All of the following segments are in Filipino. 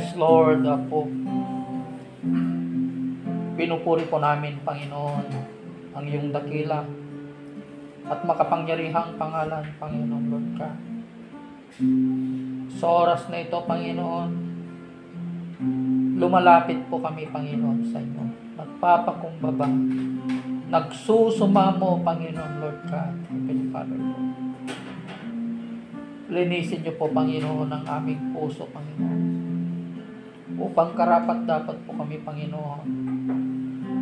Yes, Lord, po. Pinupuri po namin, Panginoon, ang iyong dakila at makapangyarihang pangalan, Panginoon, Lord God. Sa oras na ito, Panginoon, lumalapit po kami, Panginoon, sa inyo. Nagpapakumbaba. Nagsusumamo, Panginoon, Lord God. Heavenly Father, Lord. Linisin niyo po, Panginoon, ang aming puso, Panginoon. Upang karapat dapat po kami, Panginoon,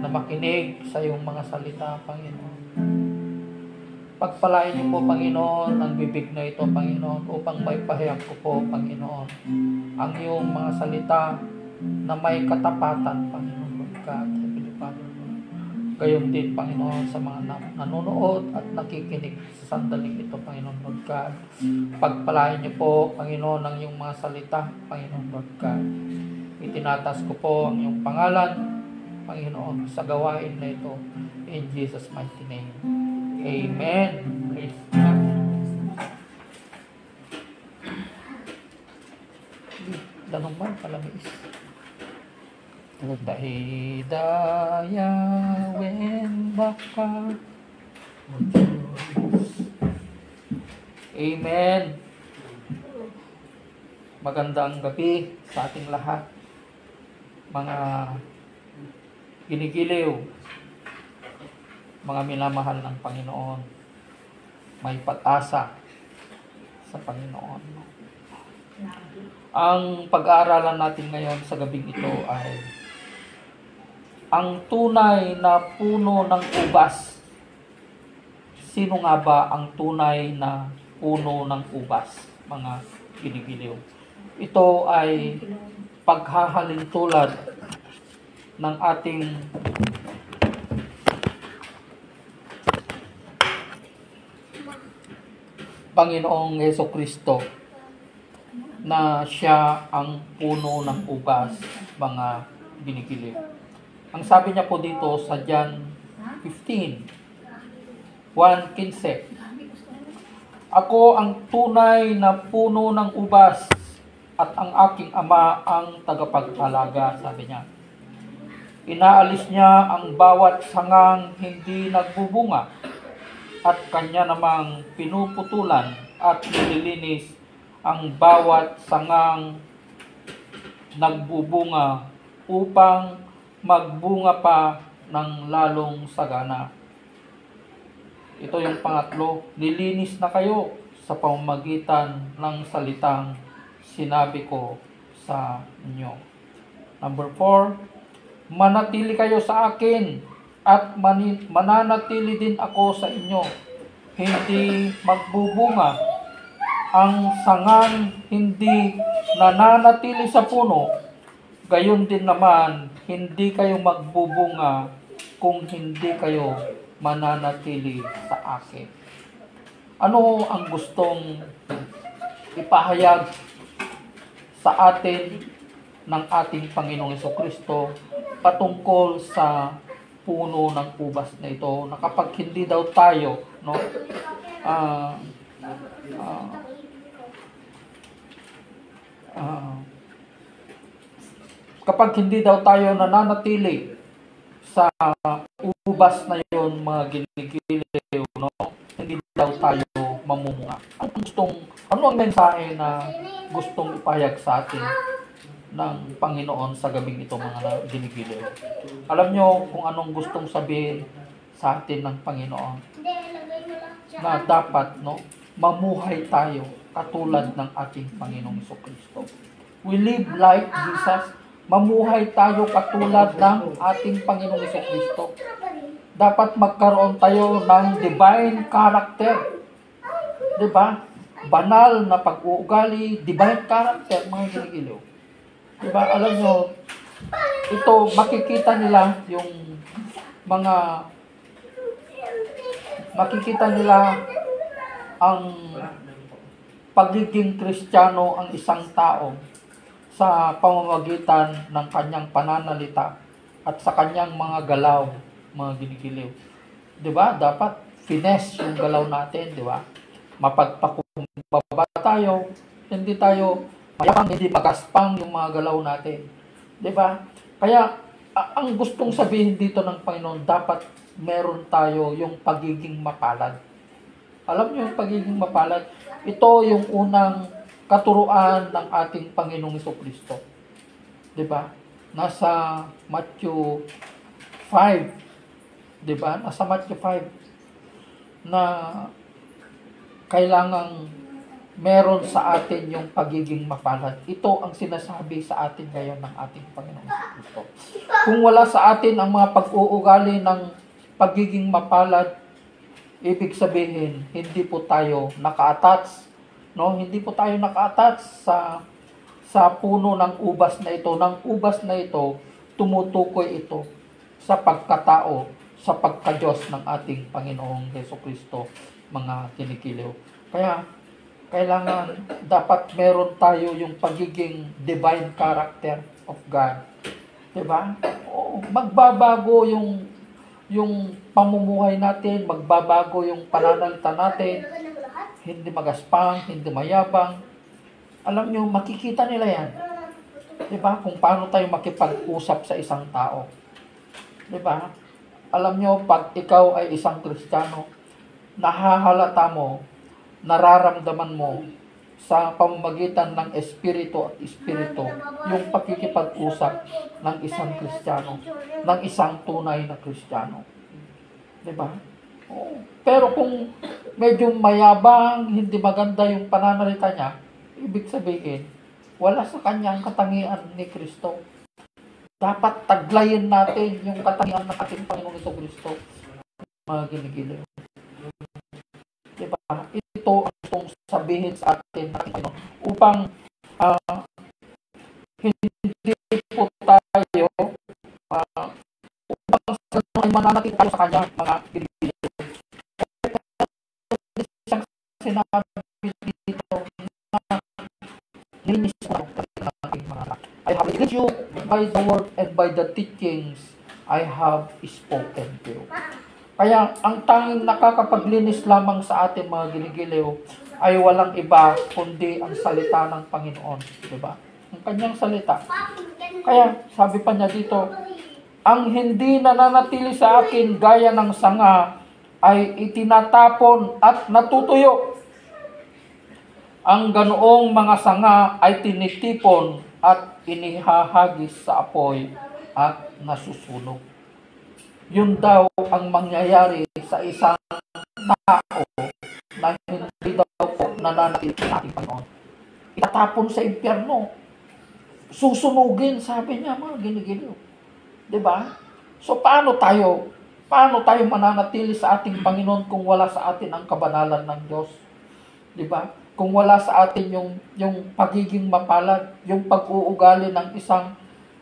na makinig sa iyong mga salita, Panginoon. Pagpalain niyo po, Panginoon, ang bibig na ito, Panginoon, upang maipahayag ko po, Panginoon, ang iyong mga salita na may katapatan, Panginoon, Lord God, Heavenly Father, Lord. Gayon din, Panginoon, sa mga nanonood at nakikinig sa sandaling ito, Panginoon, Lord God. Pagpalain niyo po, Panginoon, ang iyong mga salita, Panginoon, Lord God. Itinatas ko po ang iyong pangalan, Panginoon, sa gawain na ito, in Jesus' mighty name. Amen. Praise God. Danong man palamis. Dahidaya when baka. Amen. Magandang gabi sa ating lahat. Mga ginigiliw, mga minamahal ng Panginoon, may pag-asa sa Panginoon. Ang pag-aaralan natin ngayon sa gabing ito ay ang tunay na puno ng ubas. Sino nga ba ang tunay na puno ng ubas, mga ginigiliw? Ito ay paghahalin tulad ng ating Panginoong Jesucristo na siya ang puno ng ubas, mga ginigiliw. Ang sabi niya po dito sa John 15:1-15, ako ang tunay na puno ng ubas at ang aking ama ang tagapag-alaga, sabi niya. Inaalis niya ang bawat sangang hindi nagbubunga at kanya namang pinuputulan at nililinis ang bawat sangang nagbubunga upang magbunga pa ng lalong sagana. Ito yung pangatlo, nilinis na kayo sa pamamagitan ng salitang sinabi ko sa inyo. Number 4, manatili kayo sa akin at mananatili din ako sa inyo. Hindi magbubunga ang sangang hindi nananatili sa puno, gayon din naman hindi kayo magbubunga kung hindi kayo mananatili sa akin. Ano ang gustong ipahayag sa atin ng ating Panginoong Jesucristo patungkol sa puno ng ubas na ito, na kapag hindi daw tayo, no, kapag hindi daw tayo nananatili sa ubas na yon, mga ginigiliw, no, hindi daw tayo mamumunga. Ano ang mensahe na gustong ipahayag sa atin ng Panginoon sa gabing ito, mga ginigiliw? Alam nyo kung anong gustong sabihin sa atin ng Panginoon? Na dapat, no, mamuhay tayo katulad ng ating Panginoong Jesucristo. We live like Jesus. Mamuhay tayo katulad ng ating Panginoong Jesucristo. Dapat magkaroon tayo ng divine character. Diba? Banal na pag-uugali, divine character, mga ginigiliw. Diba? Alam nyo, ito, makikita nila yung mga, makikita nila ang pagiging Kristiyano ang isang tao sa pamamagitan ng kanyang pananalita at sa kanyang mga galaw, mga ginigiliw. Diba? Dapat finesse yung galaw natin, diba? Mapagpakumbaba tayo, hindi tayo mayabang, hindi magaspang yung mga galaw natin. 'Di ba? Kaya ang gustong sabihin dito ng Panginoon, dapat meron tayo yung pagiging mapalad. Alam niyo yung pagiging mapalad? Ito yung unang katuruan ng ating Panginoong Jesucristo. 'Di ba? Nasa Matthew 5, 'di ba? Nasa Matthew 5 na kailangang meron sa atin yung pagiging mapalad. Ito ang sinasabi sa atin ngayon ng ating Panginoong Jesucristo. Kung wala sa atin ang mga pag-uugali ng pagiging mapalad, ibig sabihin, hindi po tayo naka-attach, no? Hindi po tayo naka-attach sa puno ng ubas na ito. Ng ubas na ito, tumutukoy ito sa pagkatao, sa pagka-Diyos ng ating Panginoong Jesucristo, mga kinikiliw. Kaya, kailangan, dapat meron tayo yung pagiging divine character of God. Diba? Magbabago yung pamumuhay natin, magbabago yung pananalita natin, hindi magaspang, hindi mayabang. Alam nyo, makikita nila yan. Diba? Kung paano tayo makipag-usap sa isang tao. Diba? Alam nyo, pag ikaw ay isang Kristiyano, nahahalata mo, nararamdaman mo sa pamamagitan ng espiritu at espiritu yung pakikipag-usap ng isang Kristiyano, ng isang tunay na Kristiyano. Diba? Pero kung medyo mayabang, hindi maganda yung pananalita niya, ibig sabihin, wala sa kanya ang katangian ni Kristo. Dapat taglayin natin yung katangian ng ating Panginoong Jesucristo, mga ginigiliw. Diba? Ito ang gustong sabihin sa atin upang hindi po tayo upang ay mananatili tayo sa kanya, mga ginigiliw. Isang sinabi dito na linis ko ng aking mga anak. I have led you by the word and by the teachings I have spoken to you. Kaya ang tanging nakakapaglinis lamang sa atin, mga ginigiliw, ay walang iba kundi ang salita ng Panginoon, di ba? Ang kanyang salita. Kaya sabi pa niya dito, ang hindi nananatili sa akin gaya ng sanga ay itinatapon at natutuyo. Ang ganoong mga sanga ay tinitipon at inihahagis sa apoy at nasusunog. Yun daw ang mangyayari sa isang tao na hindi daw po nananatili sa ating Panginoon. Itatapon sa impyerno. Susunugin, sabi niya, mga ginigiliw. Diba? So paano tayo mananatili sa ating Panginoon kung wala sa atin ang kabanalan ng Diyos? Diba? Kung wala sa atin yung pagiging mapalad, yung pag-uugali ng isang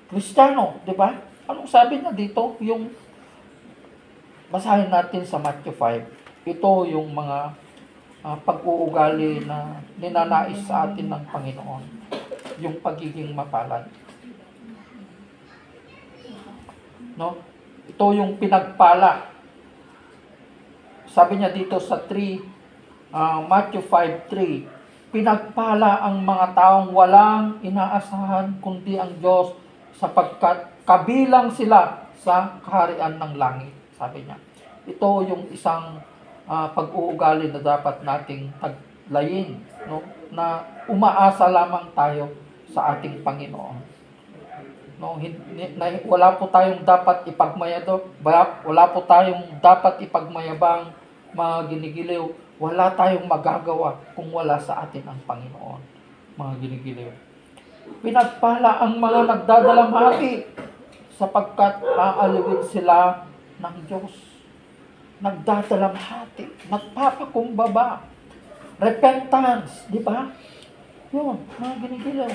Kristiyano, diba? Anong sabi niya dito? Yung basahin natin sa Matthew 5. Ito yung mga pag-uugali na ninanais sa atin ng Panginoon. Yung pagiging mapalad. No? Ito yung pinagpala. Sabi niya dito sa Matthew 5:3, pinagpala ang mga taong walang inaasahan kundi ang Diyos sapagkat kabilang sila sa kaharian ng langit. Sabi niya. Ito yung isang pag-uugali na dapat nating taglayin, no? Na umaasa lamang tayo sa ating Panginoon. No, wala po tayong dapat ipagmayabang, wala po tayong dapat ipagmayabang, mga ginigiliw. Wala tayong magagawa kung wala sa atin ang Panginoon, mga ginigiliw. Pinagpala ang mga nagdadalamhati sapagkat aaliwin sila ng Diyos. Nagdadalamhati, nagpapakumbaba, repentance, di ba? Yun, mga ginigiliw.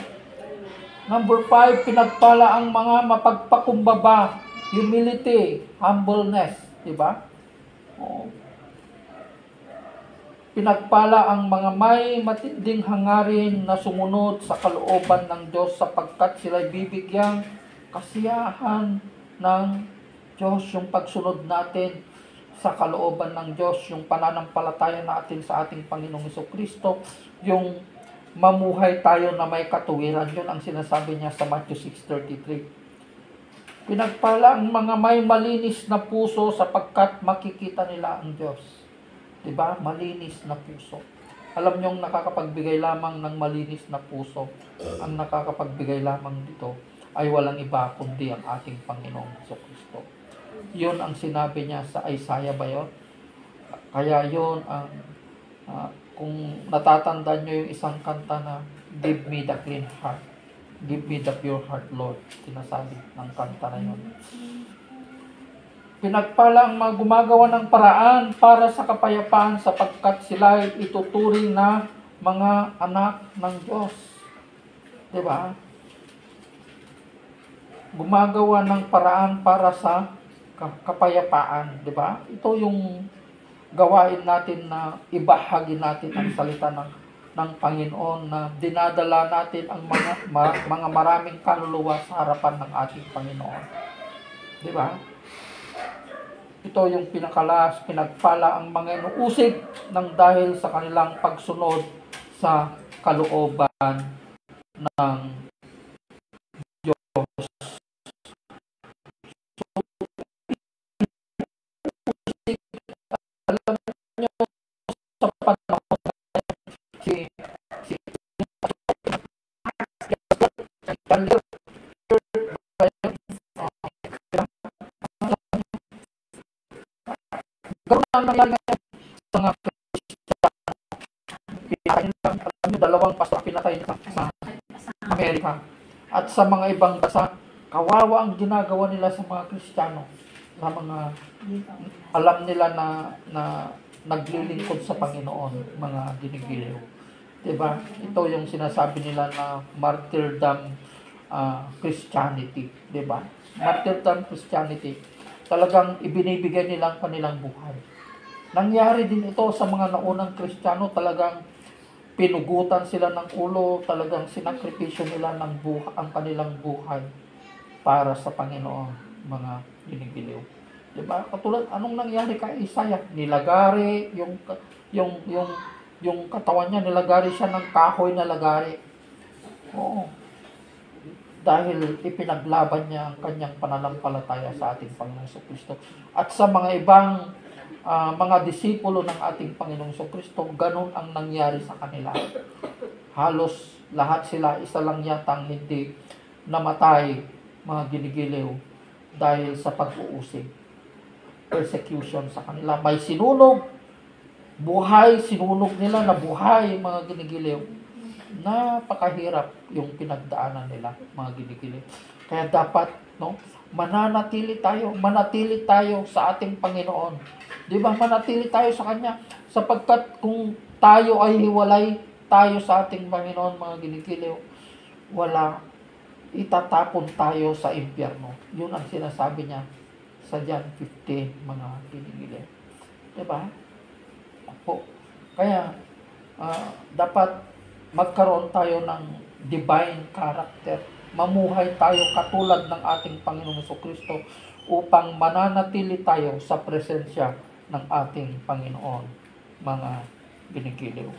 Number 5, pinagpala ang mga mapagpakumbaba, humility, humbleness, di ba? Pinagpala ang mga may matinding hangarin na sumunod sa kalooban ng Diyos sapagkat sila'y bibigyang kasiyahan ng Diyos. Yung pagsunod natin sa kalooban ng Diyos, yung pananampalataya natin sa ating Panginoong Jesucristo, yung mamuhay tayo na may katuwiran. Yun ang sinasabi niya sa Matthew 6:33. Pinagpala ang mga may malinis na puso sapagkat makikita nila ang Diyos. Diba? Malinis na puso. Alam nyo, nakakapagbigay lamang ng malinis na puso. Ang nakakapagbigay lamang dito ay walang iba kundi ang ating Panginoong Jesucristo. Yun ang sinabi niya sa Isaiah ba yun? Kaya yun ang kung natatandaan nyo yung isang kanta na Give me the clean heart. Give me the pure heart, Lord. Sinasabi ng kanta na yun. Pinagpala ang mga gumagawa ng paraan para sa kapayapaan sapagkat sila ay ituturing na mga anak ng Diyos. Diba? Gumagawa ng paraan para sa kapayapaan. Diba? Ito yung gawain natin na ibahagi natin ang salita ng Panginoon na dinadala natin ang mga maraming kaluluwa sa harapan ng ating Panginoon. Diba? Ito yung pinagpala ang mga inuusig ng dahil sa kanilang pagsunod sa kalooban ng Diyos. Alam niyo sa panahon si ang nangyari ngayon sa mga Kristiyano, dalawang pastor pinatay sa Amerika at sa mga ibang bansa. Kawawa ang ginagawa nila sa mga Kristiyano na mga alam nila na naglilingkod sa Panginoon, mga ginigiliw. Diba? Ito yung sinasabi nila na martyrdom Christianity. Diba? Martyrdom Christianity. Talagang ibinibigay nila ang kanilang buhay. Nangyari din ito sa mga naunang Kristiyano, talagang pinugutan sila ng ulo, talagang sinakripisyo nila ng ang kanilang buhay para sa Panginoon, mga ginigiliw. Diba? Katulad, anong nangyari kay Isaiah? Nilagari, yung katawan niya, nilagari siya ng kahoy na lagari. Oo. Dahil ipinaglaban niya ang kanyang pananampalataya sa ating Panginoong Jesucristo. At sa mga ibang mga disipulo ng ating Panginoong Jesucristo, ganun ang nangyari sa kanila. Halos lahat sila, isa lang yatang hindi namatay, mga ginigiliw, dahil sa pag-uusig. Persecution sa kanila. May sinunog, buhay, sinunog nila na buhay, mga ginigiliw. Napakahirap yung pinagdaanan nila, mga ginigiliw. Kaya dapat, manatili tayo sa ating Panginoon. Di ba? Manatili tayo sa Kanya. Sapagkat kung tayo ay hiwalay tayo sa ating Panginoon, mga ginigiliw, itatapon tayo sa impyerno. Yun ang sinasabi niya sa John 15, mga ginigiliw. Di ba? Opo. Kaya, dapat magkaroon tayo ng divine character. Mamuhay tayo katulad ng ating Panginoong Jesucristo upang mananatili tayo sa presensya ng ating Panginoon, mga ginigiliw.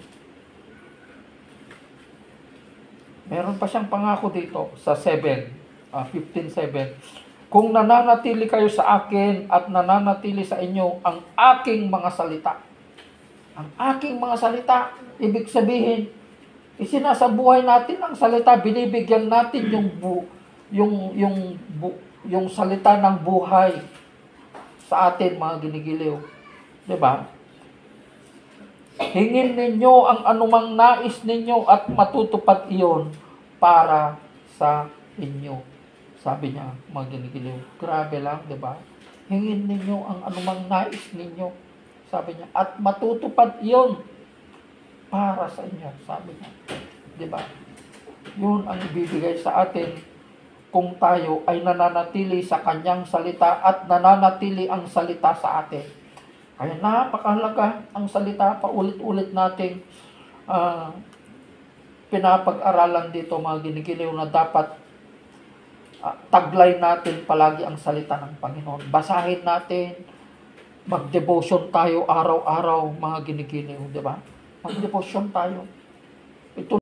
Meron pa siyang pangako dito sa 15:7. Kung nananatili kayo sa akin at nananatili sa inyo ang aking mga salita. Ang aking mga salita, ibig sabihin, isinasabuhay natin ang salita, binibigyan natin yung salita ng buhay sa atin, mga ginigiliw. Diba? Hingin ninyo ang anumang nais ninyo at matutupad iyon para sa inyo. Sabi niya, mga ginigiliw. Grabe lang, diba? Hingin ninyo ang anumang nais ninyo. Sabi niya, at matutupad iyon para sa inyo, sabi niya. Diba? Yun ang ibibigay sa atin kung tayo ay nananatili sa kanyang salita at nananatili ang salita sa atin. Kaya napakahalaga ang salita, paulit-ulit nating pinapag-aralan dito, mga ginigiliw, na dapat taglay natin palagi ang salita ng Panginoon. Basahin natin, mag-devotion tayo araw-araw, mga ginigiliw, di ba? Mag-devotion tayo. Ito